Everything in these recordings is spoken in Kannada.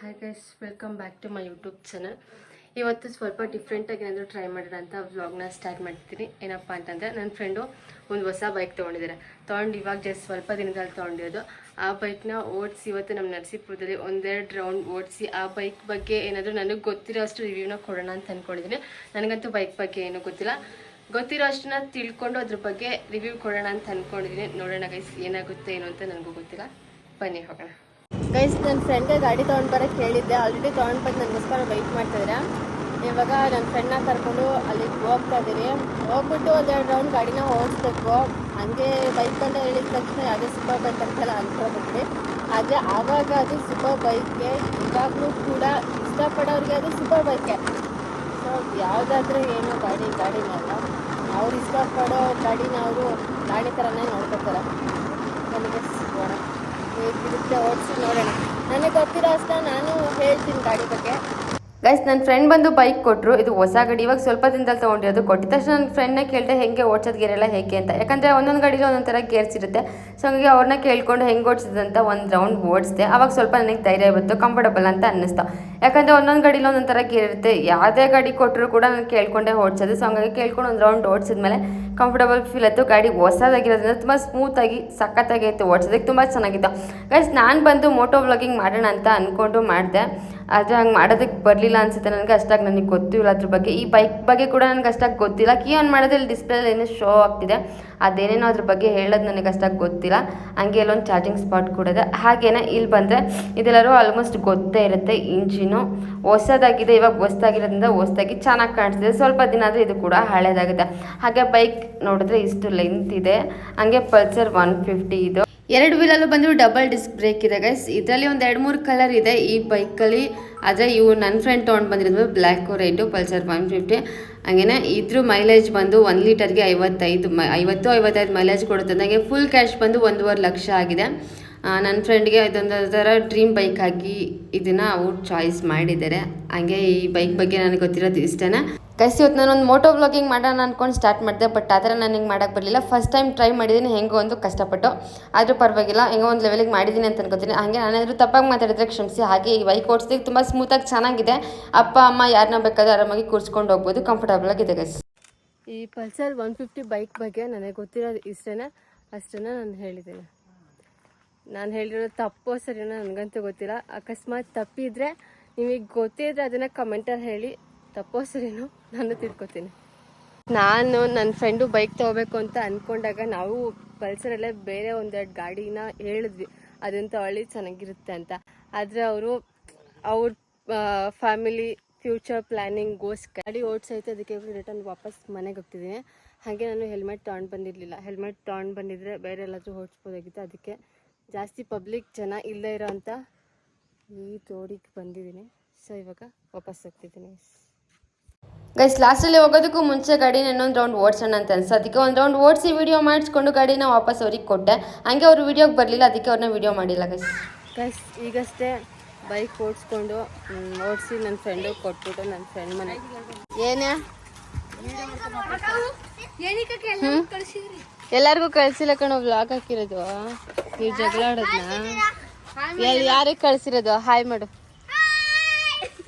Hi guys, welcome back to my YouTube channel. ಇವತ್ತು ಸ್ವಲ್ಪ ಡಿಫ್ರೆಂಟಾಗಿ ಏನಾದರೂ ಟ್ರೈ ಮಾಡೋಣ ಅಂತ ವ್ಲಾಗ್ನ ಸ್ಟಾರ್ಟ್ ಮಾಡ್ತಿದ್ದೀನಿ. ಏನಪ್ಪ ಅಂತಂದರೆ, ನನ್ನ ಫ್ರೆಂಡು ಒಂದು ಹೊಸ ಬೈಕ್ ತೊಗೊಂಡಿದ್ದಾರೆ. ಇವಾಗ ಜಸ್ಟ್ ಸ್ವಲ್ಪ ದಿನದಲ್ಲಿ ತೊಗೊಂಡಿರೋದು. ಆ ಬೈಕ್ನ ಓಡಿಸಿ ಇವತ್ತು ನಮ್ಮ ನರಸೀಪುರದಲ್ಲಿ ಒಂದೆರಡು ರೌಂಡ್ ಓಡಿಸಿ ಆ ಬೈಕ್ ಬಗ್ಗೆ ಏನಾದರೂ ನನಗೆ ಗೊತ್ತಿರೋ ಅಷ್ಟು ರಿವ್ಯೂನ ಕೊಡೋಣ ಅಂತ ಅಂದ್ಕೊಂಡಿದ್ದೀನಿ. ನನಗಂತೂ ಬೈಕ್ ಬಗ್ಗೆ ಏನೂ ಗೊತ್ತಿರೋ ಅಷ್ಟನ್ನ ತಿಳ್ಕೊಂಡು ಅದ್ರ ಬಗ್ಗೆ ರಿವ್ಯೂ ಕೊಡೋಣ ಅಂತ ಅಂದ್ಕೊಂಡಿದ್ದೀನಿ. ನೋಡೋಣ ಗೈಸ್, ಏನಾಗುತ್ತೆ ಏನು ಅಂತ ನನಗೂ ಗೊತ್ತಿಲ್ಲ. ಬನ್ನಿ ಹೋಗೋಣ. ಗೈಸ್, ನನ್ನ ಫ್ರೆಂಡ್ಗೆ ಗಾಡಿ ತೊಗೊಂಡು ಬರೋಕ್ಕೆ ಹೇಳಿದ್ದೆ. ಆಲ್ರೆಡಿ ತೊಗೊಂಡು ಬಂದು ನನಗೋಸ್ಕರ ವೆಯ್ಟ್ ಮಾಡ್ತಾಯಿದ್ದಾರೆ. ಇವಾಗ ನನ್ನ ಫ್ರೆಂಡ್ನ ಕರ್ಕೊಂಡು ಅಲ್ಲಿಗೆ ಹೋಗ್ತಾ ಇದ್ದೀನಿ. ಹೋಗ್ಬಿಟ್ಟು ಒಂದೆರಡು ರೌಂಡ್ ಗಾಡಿನ ಓಡಿಸ್ಬೇಕು. ಹಂಗೆ ಬೈಕ್ ಅಂತ ಹೇಳಿದ ತಕ್ಷಣ ಯಾವುದೇ ಸೂಪರ್ ಬೈಕ್ ಅಂತೆಲ್ಲ ಅಂದ್ಕೊಬಿಟ್ವಿ. ಆದರೆ ಆವಾಗ ಅದು ಸೂಪರ್ ಬೈಕ್ಗೆ, ಇವಾಗಲೂ ಕೂಡ ಇಷ್ಟಪಡೋರಿಗೆ ಅದು ಸೂಪರ್ ಬೈಕೆ. ಸೊ ಯಾವುದಾದ್ರೂ ಏನೋ ಗಾಡಿನಲ್ಲ, ಅವ್ರು ಇಷ್ಟಪಡೋ ಗಾಡಿನ ಅವರು ಗಾಡಿ ಥರನೇ ನೋಡ್ಕೊತಾರೆ. ನನಗೆ ಸಿಗೋಣ, ಹೇಗಿರುತ್ತೆ ಓಡಿಸಿ ನೋಡೋಣ. ನನಗೆ ಗೊತ್ತಿರೋ ಅಷ್ಟ ನಾನು ಹೇಳ್ತೀನಿ ಗಾಡಿ ಬಗ್ಗೆ. ಗೈಸ್, ನನ್ನ ಫ್ರೆಂಡ್ ಬಂದು ಬೈಕ್ ಕೊಟ್ಟರು. ಇದು ಹೊಸ ಗಾಡಿ, ಇವಾಗ ಸ್ವಲ್ಪ ದಿನದಲ್ಲಿ ತೊಗೊಂಡಿರೋದು. ಕೊಟ್ಟಿದ ತಕ್ಷಣ ನನ್ನ ಫ್ರೆಂಡ್ನ ಕೇಳಿದೆ ಹೆಂಗೆ ಓಡಿಸೋದು ಗೇರೆಲ್ಲ ಹೇಗೆ ಅಂತ. ಯಾಕಂದರೆ ಒಂದೊಂದು ಗಾಡಿಲಿ ಒಂದೊಂದು ಥರ ಗೇರ್ಸ್ ಇರುತ್ತೆ. ಸೊ ಹಾಗಾಗಿ ಅವ್ರನ್ನ ಕೇಳ್ಕೊಂಡು ಹೆಂಗೆ ಓಡಿಸಿದಂತ ಒಂದು ರೌಂಡ್ ಓಡಿಸಿದೆ. ಆವಾಗ ಸ್ವಲ್ಪ ನನಗೆ ಧೈರ್ಯ ಬಂತು, ಕಂಫರ್ಟಬಲ್ ಅಂತ ಅನ್ನಿಸ್ತು. ಯಾಕಂದರೆ ಒಂದೊಂದು ಗಾಡಿಲಿ ಒಂದೊಂದು ಥರ ಗೇರ್ ಇರುತ್ತೆ. ಯಾವುದೇ ಗಾಡಿ ಕೊಟ್ಟರು ಕೂಡ ನಾನು ಕೇಳ್ಕೊಂಡೆ ಓಡಿಸೋದು. ಸೊ ಹಾಗಾಗಿ ಕೇಳ್ಕೊಂಡು ಒಂದು ರೌಂಡ್ ಓಡಿಸಿದ್ಮೇಲೆ ಕಂಫರ್ಟಬಲ್ ಫೀಲ್ ಆಯಿತು. ಗಾಡಿ ಹೊಸದಾಗಿರೋದ್ರಿಂದ ತುಂಬ ಸ್ಮೂತಾಗಿ ಸಖತ್ತಾಗಿ ಇತ್ತು, ಓಡಿಸೋದಕ್ಕೆ ತುಂಬ ಚೆನ್ನಾಗಿತ್ತು. ಗೈಸ್, ನಾನು ಬಂದು ಮೋಟೋ ವ್ಲಾಗಿಂಗ್ ಮಾಡೋಣ ಅಂತ ಅಂದ್ಕೊಂಡು ಮಾಡಿದೆ. ಆದರೆ ಹಂಗೆ ಮಾಡೋದಕ್ಕೆ ಬರಲಿಲ್ಲ ಅನಿಸುತ್ತೆ. ನನಗೆ ಅಷ್ಟಾಗಿ ನನಗೆ ಗೊತ್ತಿಲ್ಲ ಅದ್ರ ಬಗ್ಗೆ. ಈ ಬೈಕ್ ಬಗ್ಗೆ ಕೂಡ ನನಗೆ ಅಷ್ಟಾಗಿ ಗೊತ್ತಿಲ್ಲ. ಕೀ ಆನ್ ಮಾಡೋದ್ರಲ್ಲಿ ಡಿಸ್ಪ್ಲೇಲಿ ಏನೋ ಶೋ ಆಗ್ತಿದೆ, ಅದೇನೇನೋ ಅದ್ರ ಬಗ್ಗೆ ಹೇಳೋದು ನನಗೆ ಅಷ್ಟಾಗಿ ಗೊತ್ತಿಲ್ಲ. ಹಂಗೆ ಎಲ್ಲೊಂದು ಚಾರ್ಜಿಂಗ್ ಸ್ಪಾಟ್ ಕೂಡ ಇದೆ. ಹಾಗೇನೆ ಇಲ್ಲಿ ಬಂದರೆ ಇದೆಲ್ಲರೂ ಆಲ್ಮೋಸ್ಟ್ ಗೊತ್ತೇ ಇರುತ್ತೆ. ಇಂಜಿನು ಹೊಸದಾಗಿದೆ, ಇವಾಗ ಹೊಸದಾಗಿರೋದ್ರಿಂದ ಹೊಸದಾಗಿ ಚೆನ್ನಾಗಿ ಕಾಣಿಸ್ತಿದೆ. ಸ್ವಲ್ಪ ದಿನ ಆದರೆ ಇದು ಕೂಡ ಹಳೇದಾಗುತ್ತೆ. ಹಾಗೆ ಬೈಕ್ ನೋಡಿದ್ರೆ ಇಷ್ಟು ಲೆಂತ್ ಇದೆ. ಹಂಗೆ ಪಲ್ಸರ್ 150 ಇದು. 2 ವೀಲಲ್ಲೂ ಬಂದು ಡಬಲ್ ಡಿಸ್ಕ್ ಬ್ರೇಕ್ ಇದೆ ಗೈಸ್. ಇದರಲ್ಲಿ ಒಂದು 2-3 ಕಲರ್ ಇದೆ ಈ ಬೈಕಲ್ಲಿ. ಆದರೆ ಇವು ನನ್ನ ಫ್ರೆಂಡ್ ತೊಗೊಂಡು ಬಂದಿರೋದು ಬ್ಲ್ಯಾಕು ರೆಡ್ಡು ಪಲ್ಸರ್ 150. ಹಾಗೇನೆ ಇದ್ರ ಮೈಲೇಜ್ ಬಂದು 1 ಲೀಟರ್ಗೆ 50-55 ಮೈಲೇಜ್ ಕೊಡುತ್ತೆ. ನನಗೆ ಫುಲ್ ಕ್ಯಾಶ್ ಬಂದು 1.5 ಲಕ್ಷ ಆಗಿದೆ. ನನ್ನ ಫ್ರೆಂಡ್ಗೆ ಇದೊಂದು ಥರ ಡ್ರೀಮ್ ಬೈಕ್ ಆಗಿ ಇದನ್ನು ಅವ್ರು ಚಾಯ್ಸ್ ಮಾಡಿದ್ದಾರೆ. ಹಾಗೆ ಈ ಬೈಕ್ ಬಗ್ಗೆ ನನಗೆ ಗೊತ್ತಿರೋದು ಇಷ್ಟೇ ಗೈಸ್. ಇವತ್ತು ನಾನೊಂದು ಮೋಟೋ ವ್ಲಾಗಿಂಗ್ ಮಾಡೋಣ ಅಂದ್ಕೊಂಡು ಸ್ಟಾರ್ಟ್ ಮಾಡಿದೆ. ಬಟ್ ಆ ಥರ ನನಗೆ ಮಾಡೋಕ್ಕೆ ಬರಲಿಲ್ಲ. ಫಸ್ಟ್ ಟೈಮ್ ಟ್ರೈ ಮಾಡಿದ್ದೀನಿ, ಹೆಂಗೋ ಒಂದು ಕಷ್ಟಪಟ್ಟು. ಆದರೂ ಪರವಾಗಿಲ್ಲ, ಹೆಂಗೋ ಒಂದು ಲೆವೆಲಿಗೆ ಮಾಡಿದ್ದೀನಿ ಅಂತ ಅನ್ಕೋತೀನಿ. ಹಾಗೆ ನಾನೇನಾದರೂ ತಪ್ಪಾಗಿ ಮಾತಾಡಿದ್ರೆ ಕ್ಷಮಿಸಿ. ಹಾಗೆ ಈ ಬೈಕ್ ಓಡಿಸೋದಕ್ಕೆ ತುಂಬ ಸ್ಮೂತಾಗಿ ಚೆನ್ನಾಗಿದೆ. ಅಪ್ಪ ಅಮ್ಮ ಯಾರನ್ನ ಬೇಕಾದ್ರೂ ಆರಾಮಾಗಿ ಕೂರಿಸ್ಕೊಂಡು ಹೋಗ್ಬೋದು, ಕಂಫರ್ಟಬಲ್ ಆಗಿದೆ ಗೈಸ್. ಈ ಪಲ್ಸರ್ 150 ಬೈಕ್ ಬಗ್ಗೆ ನನಗೆ ಗೊತ್ತಿರೋದು ಅಷ್ಟನ್ನು ನಾನು ಹೇಳಿದ್ದೇನೆ. ನಾನು ಹೇಳಿರೋದು ತಪ್ಪೋ ಸರಿನೋ ನನಗಂತೂ ಗೊತ್ತಿಲ್ಲ. ಅಕಸ್ಮಾತ್ ತಪ್ಪಿದರೆ ನಿಮಗೆ ಗೊತ್ತಿದ್ರೆ ಅದನ್ನು ಕಮೆಂಟಲ್ಲಿ ಹೇಳಿ. ತಪ್ಪೋ ಸರಿನೋ ನಾನು ತಿಳ್ಕೊತೀನಿ. ನಾನು ನನ್ನ ಫ್ರೆಂಡು ಬೈಕ್ ತೊಗೋಬೇಕು ಅಂತ ಅಂದ್ಕೊಂಡಾಗ ನಾವು ಪಲ್ಸರಲ್ಲೇ ಬೇರೆ ಒಂದೆರಡು ಗಾಡಿನ ಹೇಳಿದ್ವಿ, ಅದನ್ನು ತೊಗೊಳ್ಳಿ ಚೆನ್ನಾಗಿರುತ್ತೆ ಅಂತ. ಆದರೆ ಅವ್ರ ಫ್ಯಾಮಿಲಿ ಫ್ಯೂಚರ್ ಪ್ಲ್ಯಾನಿಂಗ್ಗೋಸ್ಕರ ಗಾಡಿ ಓಡಿಸೈತೆ. ಅದಕ್ಕೆ ರಿಟರ್ನ್ ವಾಪಸ್ ಮನೆಗೆ ಹೋಗ್ತಿದ್ದೀನಿ. ಹಾಗೆ ನಾನು ಹೆಲ್ಮೆಟ್ ತೊಗೊಂಡು ಬಂದಿರಲಿಲ್ಲ. ಹೆಲ್ಮೆಟ್ ತೊಗೊಂಡು ಬಂದಿದ್ದರೆ ಬೇರೆ ಎಲ್ಲಾದರೂ ಓಡಿಸ್ಬೋದಾಗಿತ್ತು. ಅದಕ್ಕೆ ಜಾಸ್ತಿ ಪಬ್ಲಿಕ್ ಜನ ಇಲ್ಲದೇ ಇರೋ ಅಂಥ ಈ ರೋಡಿಗೆ ಬಂದಿದ್ದೀನಿ. ಸೊ ಇವಾಗ ವಾಪಸ್ ಹೋಗ್ತಿದ್ದೀನಿ ಗೈಸ್. ಲಾಸ್ಟಲ್ಲಿ ಹೋಗೋದಕ್ಕೂ ಮುಂಚೆ ಗಾಡಿನ ಇನ್ನೊಂದು ರೌಂಡ್ ಓಡಿಸೋಣ ಅಂತ ಅನ್ಸ. ಅದಕ್ಕೆ ಒಂದು ರೌಂಡ್ ಓಡಿಸಿ ವೀಡಿಯೋ ಮಾಡಿಸ್ಕೊಂಡು ಗಾಡಿನ ವಾಪಸ್ ಅವ್ರಿಗೆ ಕೊಟ್ಟೆ. ಹಂಗೆ ಅವ್ರು ವೀಡಿಯೋಗೆ ಬರಲಿಲ್ಲ, ಅದಕ್ಕೆ ಅವ್ರನ್ನ ವೀಡಿಯೋ ಮಾಡಿಲ್ಲ ಗೈಸ್. ಈಗಷ್ಟೇ ಬೈಕ್ ಓಡಿಸ್ಕೊಂಡು ಓಡಿಸಿ ನನ್ನ ಫ್ರೆಂಡು ಕೊಟ್ಬಿಟ್ಟು ನನ್ನ ಫ್ರೆಂಡ್ ಮನೆ ಏನೇ ಎಲ್ಲರಿಗೂ ಕಳಿಸಿಲ್ಲ ಕಣೋ. ವ್ಲಾಗ್ ಹಾಕಿರೋದು ನೀವು ಜಗಳ ಆಡೋದನ್ನ ಯಾರಿಗೆ ಕಳಿಸಿರೋದು? ಹಾಯ್ ಮಾಡು,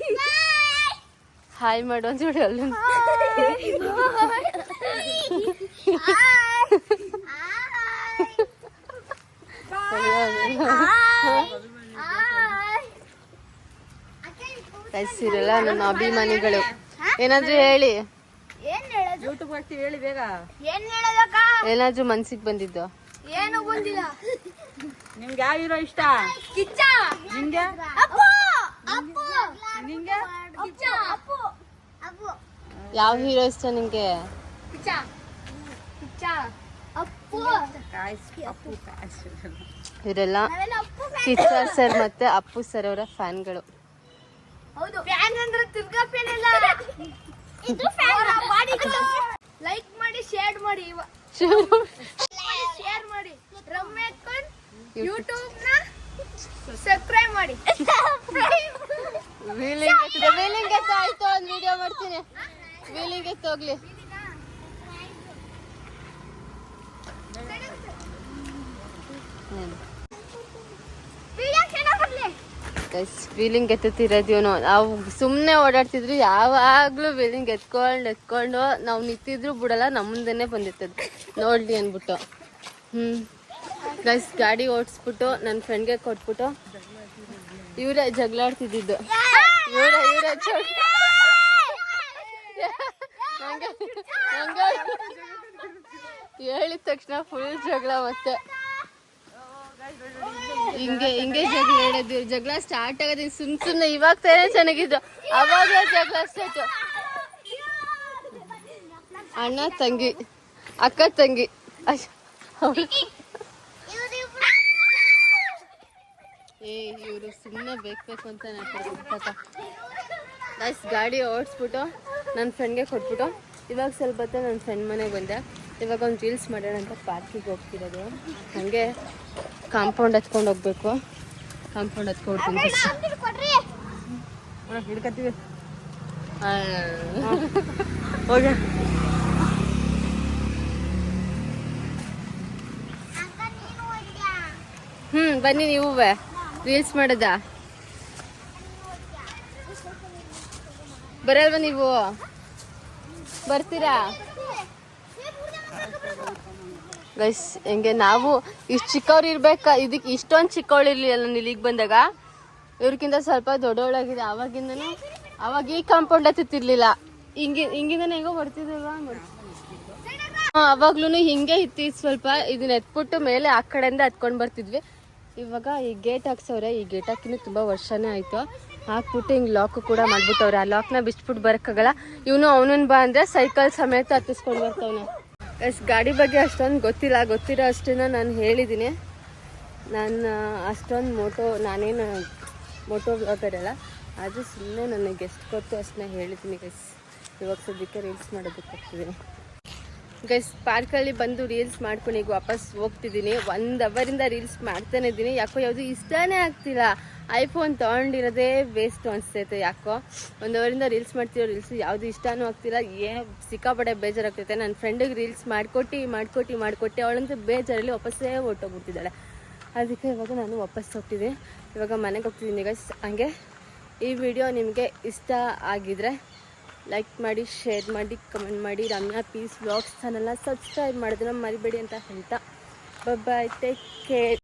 ಹಾಯ್ ಮಾಡು ಅಂತ ಹೇಳಿ ಅಲ್ಲ. ಕಳಿಸಿರಲ್ಲ ನನ್ನ ಅಭಿಮಾನಿಗಳು. ಏನಾದ್ರೂ ಹೇಳಿ, ಯೂಟ್ಯೂಬ್ ಹಾಕ್ತೀವಿ ಹೇಳಿ ಬೇಗ. ಏನಾದ್ರೂ ಮನ್ಸಿಗೆ ಬಂದಿದ್ದು? ಏನು ಬಂದಿಲ್ಲ. ನಿಮ್ಗೆ ಯಾವ ಹೀರೋ ಇಷ್ಟ? ಕಿಚ್ಚ. ನಿಂಗೆ? ನಿಂಗೆ ಯಾವ ಹೀರೋ ಇಷ್ಟ ನಿಂಗೆ? ಇವರೆಲ್ಲ ಕಿಚ್ಚ ಸರ್ ಮತ್ತೆ ಅಪ್ಪು ಸರ್ ಅವರ ಫ್ಯಾನ್ಗಳು. ಲೈಕ್ ಮಾಡಿ, ಶೇರ್ ಮಾಡಿ, ಯೂಟ್ಯೂಬ್ ನ ಸಬ್ಸ್ಕ್ರೈಬ್ ಮಾಡಿ. ವೀಲಿಂಗ್ ಆಯ್ತು, ಒಂದು ವಿಡಿಯೋ ಮಾಡ್ತೀನಿ. ವೀಲಿಂಗ್ ಹೋಗ್ಲಿ. ವೀಲಿಂಗ್ ಎತ್ತುತ್ತಿರೋದು ಇವನು. ನಾವು ಸುಮ್ಮನೆ ಓಡಾಡ್ತಿದ್ರು, ಯಾವಾಗಲೂ ವೀಲಿಂಗ್ ಎತ್ಕೊಂಡು ನಾವು ನಿಂತಿದ್ರು ಬಿಡಲ್ಲ, ನಮ್ಮ ಮುಂದೆನೇ ಬಂದಿರ್ತದೆ ನೋಡ್ಲಿ ಅಂದ್ಬಿಟ್ಟು. ಗೈಸ್ ಗಾಡಿ ಓಡಿಸ್ಬಿಟ್ಟು ನನ್ನ ಫ್ರೆಂಡ್ಗೆ ಕೊಟ್ಬಿಟ್ಟು ಇವರೇ ಜಗಳಾಡ್ತಿದ್ದು. ಇವರೇ ಹೇಳಿದ ತಕ್ಷಣ ಫುಲ್ ಜಗಳ. ಮತ್ತೆ ಹಿಂಗೆ ಜಗಳ ಆಡೋದು. ಜಗಳ ಸ್ಟಾರ್ಟ್ ಆಗೋದು ಸುಮ್ಮನೆ ಇವಾಗ ತಾನೇ ಚೆನ್ನಾಗಿದ್ರು, ಅವಾಗ ಜಗಳ ಸ್ಟಾರ್ಟ್. ಅಣ್ಣ ತಂಗಿ, ಅಕ್ಕ ತಂಗಿ, ಇವರು ಸುಮ್ಮನೆ ಬೇಕು ಅಂತ ನೈಸ್. ಗಾಡಿ ಓಡಿಸ್ಬಿಟ್ಟು ನನ್ನ ಫ್ರೆಂಡ್ಗೆ ಕೊಟ್ಬಿಟ್ಟು ಇವಾಗ ಸ್ವಲ್ಪ ಹೊತ್ತು ನನ್ನ ಫ್ರೆಂಡ್ ಮನೆಗೆ ಬಂದೆ. ಇವಾಗ ಒಂದು ರೀಲ್ಸ್ ಮಾಡೋಣ ಅಂತ ಪಾರ್ಕಿಗೆ ಹೋಗ್ತಿರೋದು. ಹಾಗೆ ಕಾಂಪೌಂಡ್ ಹತ್ಕೊಂಡು ಹೋಗ್ಬೇಕು. ಕಾಂಪೌಂಡ್ ಹತ್ಕೊಡ್ತೀನಿ ಹಿಡ್ಕತ್ತೀವಿ. ಹೋಗ ಬನ್ನಿ ನೀವು ರೀಲ್ಸ್ ಮಾಡೋದ. ಬರಲ್ವಾ ನೀವು? ಬರ್ತೀರಾ? ಗೈಸ್ ಹೆಂಗೆ ನಾವು ಇಷ್ಟು ಚಿಕ್ಕವ್ರು ಇರ್ಬೇಕಾ? ಇದಕ್ಕೆ ಇಷ್ಟೊಂದು ಚಿಕ್ಕವಳು ಇರಲಿಲ್ಲ ನಾನು ಇಲ್ಲಿಗೆ ಬಂದಾಗ. ಇವ್ರಿಗಿಂತ ಸ್ವಲ್ಪ ದೊಡ್ಡವಳಾಗಿದೆ. ಆವಾಗಿಂದನೂ ಅವಾಗ ಈ ಕಾಂಪೌಂಡ್ ಹತ್ತಿರ್ಲಿಲ್ಲ, ಹಿಂಗಿಂದನೇ ಹೆಂಗೋ ಬರ್ತಿದ್ದಲ್ವಾ. ಅವಾಗ್ಲೂ ಹಿಂಗೆ ಇತ್ತು. ಸ್ವಲ್ಪ ಇದನ್ನ ಎತ್ಬಿಟ್ಟು ಮೇಲೆ ಆ ಕಡೆಯಿಂದ ಹತ್ಕೊಂಡು ಬರ್ತಿದ್ವಿ. ಇವಾಗ ಈ ಗೇಟ್ ಹಾಕ್ಸವ್ರೆ. ಈ ಗೇಟ್ ಹಾಕಿನೂ ತುಂಬ ವರ್ಷನೇ ಆಯಿತು. ಹಾಕ್ಬಿಟ್ಟು ಹಿಂಗೆ ಲಾಕ್ ಕೂಡ ಮಾಡ್ಬಿಟ್ಟವ್ರೆ. ಆ ಲಾಕ್ನ ಬಿಚ್ಬಿಟ್ಟು ಬರೋಕ್ಕಾಗಲ್ಲ. ಇವನು ಅವನನ್ನ ಬಾ ಅಂದರೆ ಸೈಕಲ್ ಸಮೇತ ಹತ್ತಿಸ್ಕೊಂಡು ಬರ್ತವನೆ. ಗಾಡಿ ಬಗ್ಗೆ ಅಷ್ಟೊಂದು ಗೊತ್ತಿರೋ ಅಷ್ಟನ್ನ ನಾನು ಹೇಳಿದ್ದೀನಿ. ನಾನು ಅಷ್ಟೊಂದು ನಾನೇನು ಮೋಟೋ ವ್ಲಾಗರ್ ಅಲ್ಲ, ಅದು ಸುಮ್ಮನೆ ನನಗೆ ಎಷ್ಟು ಗೊತ್ತು ಅಷ್ಟನ್ನ ಹೇಳಿದ್ದೀನಿ ಗೈಸ್. ಇವಾಗ ಸದ್ಯಕ್ಕೆ ರೀಲ್ಸ್ ಮಾಡೋದಕ್ಕೆ ಹೋಗ್ತಿದ್ದೀನಿ ಗೈಸ್. ಪಾರ್ಕಲ್ಲಿ ಬಂದು ರೀಲ್ಸ್ ಮಾಡ್ಕೊಂಡು ಈಗ ವಾಪಸ್ ಹೋಗ್ತಿದ್ದೀನಿ. 1 ಅವರಿಂದ ರೀಲ್ಸ್ ಮಾಡ್ತಾನೆ ಇದ್ದೀನಿ. ಯಾಕೋ ಯಾವುದು ಇಷ್ಟನೇ ಆಗ್ತಿಲ್ಲ. ಐಫೋನ್ ತೊಗೊಂಡಿರೋದೇ ವೇಸ್ಟ್ ಅನಿಸ್ತೈತೆ ಯಾಕೋ. 1 ಅವರಿಂದ ರೀಲ್ಸ್ ಮಾಡ್ತಿರೋ ರೀಲ್ಸು ಯಾವುದು ಇಷ್ಟನೂ ಆಗ್ತಿಲ್ಲ. ಏನೋ ಸಿಕ್ಕಾಪಟ್ಟೆ ಬೇಜಾರಾಗ್ತೈತೆ. ನನ್ನ ಫ್ರೆಂಡಿಗೆ ರೀಲ್ಸ್ ಮಾಡಿಕೊಟ್ಟು ಅವಳಂತೂ ಬೇಜಾರಲ್ಲಿ ವಾಪಸ್ಸೇ ಹೊರ್ಟೋಗ್ಬಿಡ್ತಿದ್ದಾಳೆ. ಅದಕ್ಕೆ ಇವಾಗ ನಾನು ವಾಪಸ್ ಹೋಗ್ತಿದ್ದೀನಿ. ಇವಾಗ ಮನೆಗೆ ಹೋಗ್ತಿದ್ದೀನಿ ಗೈಸ್. ಹಂಗೆ ಈ ವಿಡಿಯೋ ನಿಮಗೆ ಇಷ್ಟ ಆಗಿದ್ರೆ ಲೈಕ್ ಮಾಡಿ, ಶೇರ್ ಮಾಡಿ, ಕಮೆಂಟ್ ಮಾಡಿ. ರಮ್ಯಾ ಪೀಸ್ ವ್ಲಾಗ್ಸ್ ಚಾನಲ್ನ ಸಬ್ಸ್ಕ್ರೈಬ್ ಮಾಡೋದನ್ನ ಮರಿಬೇಡಿ ಅಂತ ಹೇಳ್ತಾ ಬಾಯ್, ಟೇಕ್ ಕೇರ್.